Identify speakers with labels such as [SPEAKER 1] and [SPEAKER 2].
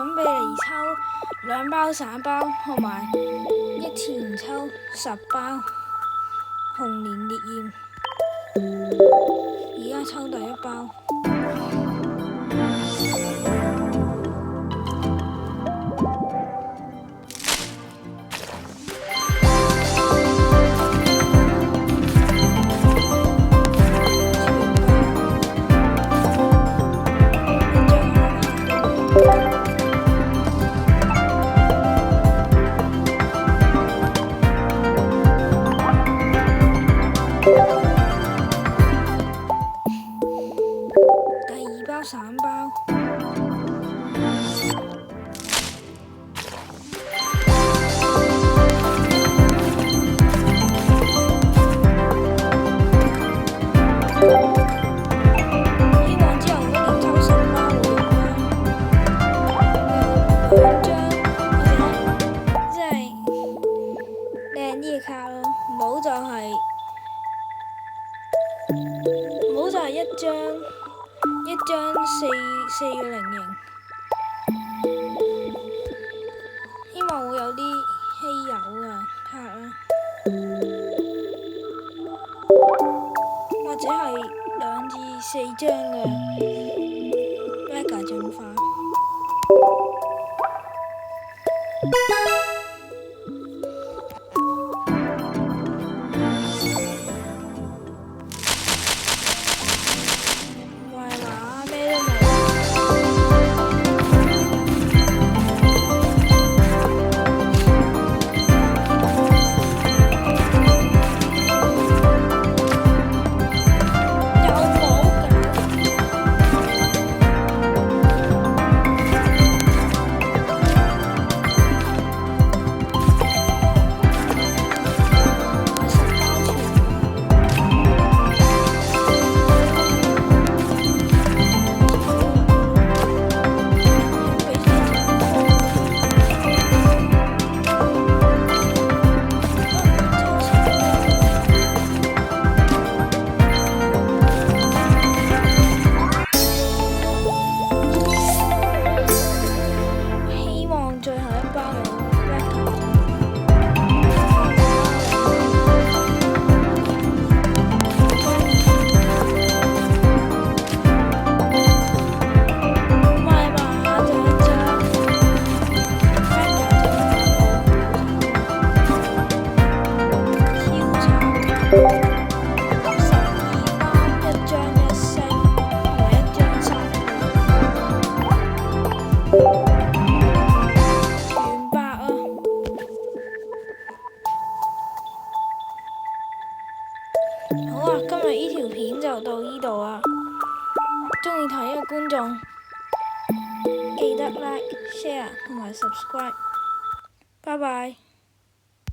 [SPEAKER 1] 準備嚟抽2包散包，同埋一次唔抽10包紅蓮烈焰。而家抽第1包。第2包散包。希望之後連抽10包會用啦。有2張或者即係靚啲嘅卡咯，唔好就係一張四個菱形，希望會有啲稀有嘅卡啦，或者係2至4張嘅mega進化。最後1包有好啊，今日呢條片就到呢度啊！鍾意睇嘅觀眾記得 like、share 同埋 subscribe。拜拜。